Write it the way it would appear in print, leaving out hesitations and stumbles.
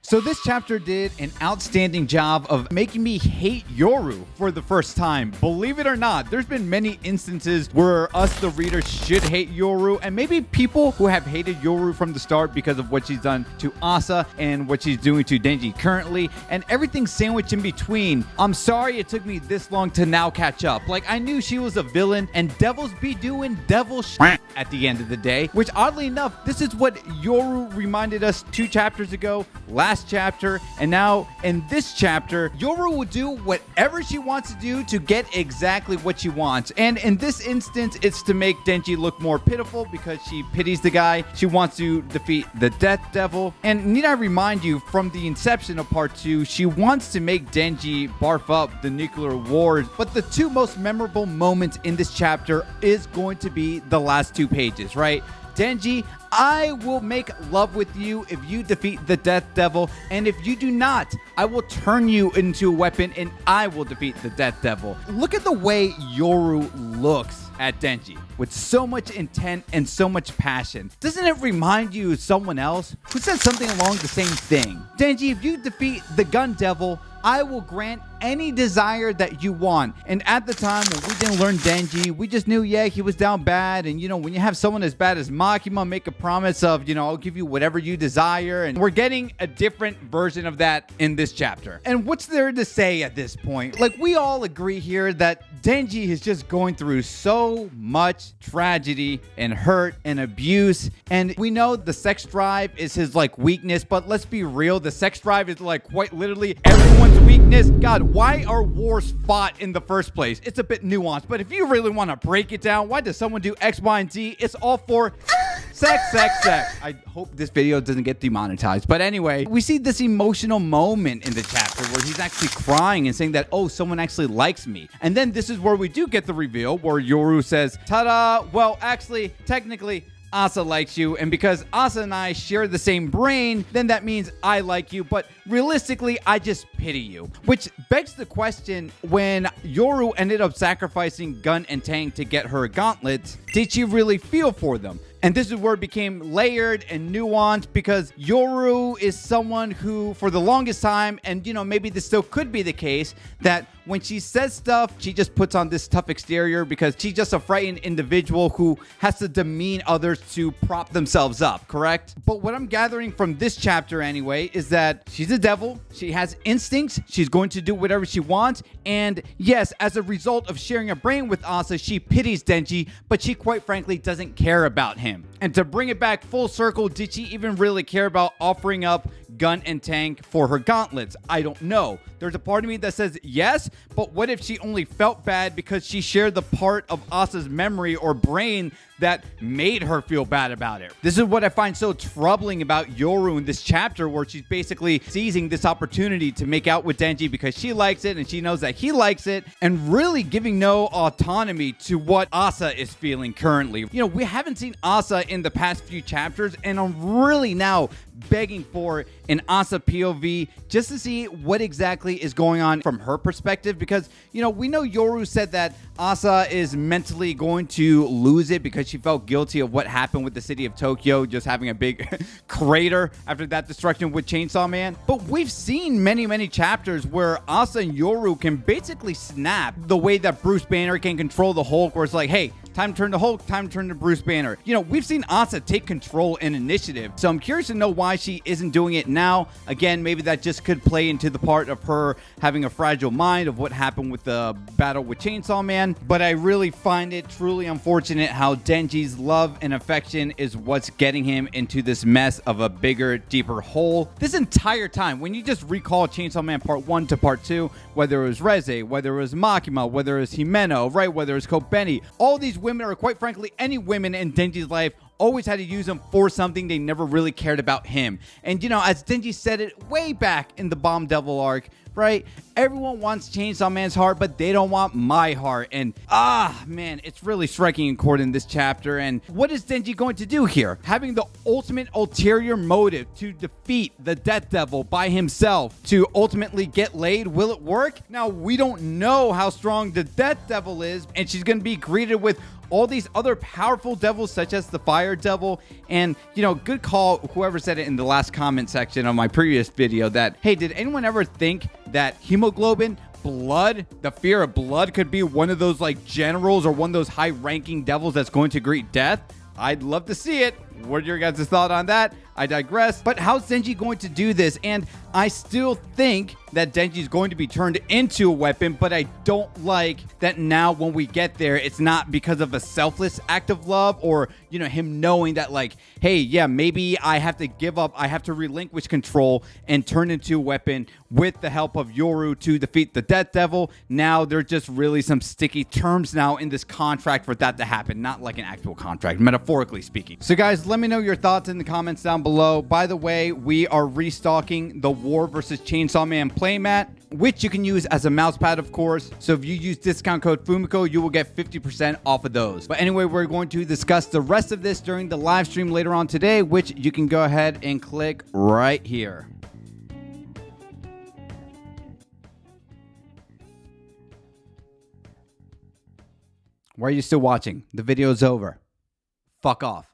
So this chapter did an outstanding job of making me hate Yoru for the first time. Believe it or not, there's been many instances where us, the readers, should hate Yoru, and maybe people who have hated Yoru from the start because of what she's done to Asa and what she's doing to Denji currently, and everything sandwiched in between. I'm sorry it took me this long to now catch up. Like, I knew she was a villain, and devils be doing devil shit at the end of the day, which oddly enough, this is what Yoru reminded us 2 chapters ago, last chapter, and now in this chapter, Yoru will do whatever she wants to do to get exactly what she wants. And in this instance, it's to make Denji look more pitiful because she pities the guy. She wants to defeat the Death Devil. And need I remind you, from the inception of part 2, she wants to make Denji barf up the nuclear wars. But the 2 most memorable moments in this chapter is going to be the last 2 pages, right? Denji, I will make love with you if you defeat the Death Devil, and if you do not, I will turn you into a weapon and I will defeat the Death Devil. Look at the way Yoru looks at Denji with so much intent and so much passion. Doesn't it remind you of someone else who said something along the same thing? Denji, if you defeat the Gun Devil, I will grant any desire that you want. And at the time when we didn't learn Denji, we just knew, yeah, he was down bad. And, you know, when you have someone as bad as Makima make a promise of, you know, I'll give you whatever you desire. And we're getting a different version of that in this chapter. And what's there to say at this point? Like, we all agree here that Denji is just going through so much tragedy and hurt and abuse. And we know the sex drive is his, like, weakness. But let's be real. The sex drive is, like, quite literally everyone's weakness. God, why are wars fought in the first place? It's a bit nuanced, but if you really want to break it down, why does someone do X, Y, and Z? It's all for sex, sex, sex. I hope this video doesn't get demonetized. But anyway, we see this emotional moment in the chapter where he's actually crying and saying that, oh, someone actually likes me. And then this is where we do get the reveal where Yoru says, ta-da, well, actually, technically, Asa likes you, and because Asa and I share the same brain, then that means I like you, but realistically, I just pity you. Which begs the question, when Yoru ended up sacrificing Gun and Tang to get her gauntlets, did she really feel for them? And this is where it became layered and nuanced, because Yoru is someone who, for the longest time, and you know, maybe this still could be the case, that when she says stuff, she just puts on this tough exterior because she's just a frightened individual who has to demean others to prop themselves up, correct? But what I'm gathering from this chapter anyway is that she's a devil, she has instincts, she's going to do whatever she wants, and yes, as a result of sharing a brain with Asa, she pities Denji, but she quite frankly doesn't care about him. And to bring it back full circle, did she even really care about offering up Gun and Tang for her gauntlets? I don't know. There's a part of me that says yes, but what if she only felt bad because she shared the part of Asa's memory or brain that made her feel bad about it? This is what I find so troubling about Yoru in this chapter, where she's basically seizing this opportunity to make out with Denji because she likes it and she knows that he likes it, and really giving no autonomy to what Asa is feeling currently. You know, we haven't seen Asa in the past few chapters, and I'm really now begging for an Asa POV just to see what exactly is going on from her perspective, because, you know, we know Yoru said that Asa is mentally going to lose it because she felt guilty of what happened with the city of Tokyo just having a big crater after that destruction with Chainsaw Man. But we've seen many chapters where Asa and Yoru can basically snap the way that Bruce Banner can control the Hulk, where it's like, hey, time to turn to Hulk, time to turn to Bruce Banner. You know, we've seen Asa take control and initiative, so I'm curious to know why she isn't doing it now. Again, maybe that just could play into the part of her having a fragile mind of what happened with the battle with Chainsaw Man, but I really find it truly unfortunate how Denji's love and affection is what's getting him into this mess of a bigger, deeper hole. This entire time, when you just recall Chainsaw Man Part 1 to Part 2, whether it was Reze, whether it was Makima, whether it was Himeno, right, whether it was Kobeni, all these women, or quite frankly, any women in Denji's life, always had to use him for something. They never really cared about him. And, you know, as Denji said it way back in the Bomb Devil arc, right? Everyone wants Chainsaw Man's heart, but they don't want my heart. And man, it's really striking a chord in this chapter. And what is Denji going to do here? Having the ultimate ulterior motive to defeat the Death Devil by himself to ultimately get laid. Will it work? Now, we don't know how strong the Death Devil is, and she's going to be greeted with all these other powerful devils such as the Fire Devil. And, you know, good call, whoever said it in the last comment section of my previous video, that, hey, did anyone ever think that hemoglobin, blood, the fear of blood could be one of those like generals or one of those high-ranking devils that's going to greet death? I'd love to see it. What are your guys' thoughts on that? I digress. But how's Denji going to do this? And I still think that Denji is going to be turned into a weapon, but I don't like that now when we get there, it's not because of a selfless act of love or, you know, him knowing that like, hey, yeah, maybe I have to give up. I have to relinquish control and turn into a weapon with the help of Yoru to defeat the Death Devil. Now there's just really some sticky terms now in this contract for that to happen, not like an actual contract, metaphorically speaking. So guys, let me know your thoughts in the comments down below. By the way, we are restocking the War vs. Chainsaw Man playmat, which you can use as a mouse pad, of course. So if you use discount code Fumiko, you will get 50% off of those. But anyway, we're going to discuss the rest of this during the live stream later on today, which you can go ahead and click right here. Why are you still watching? The video's over. Fuck off.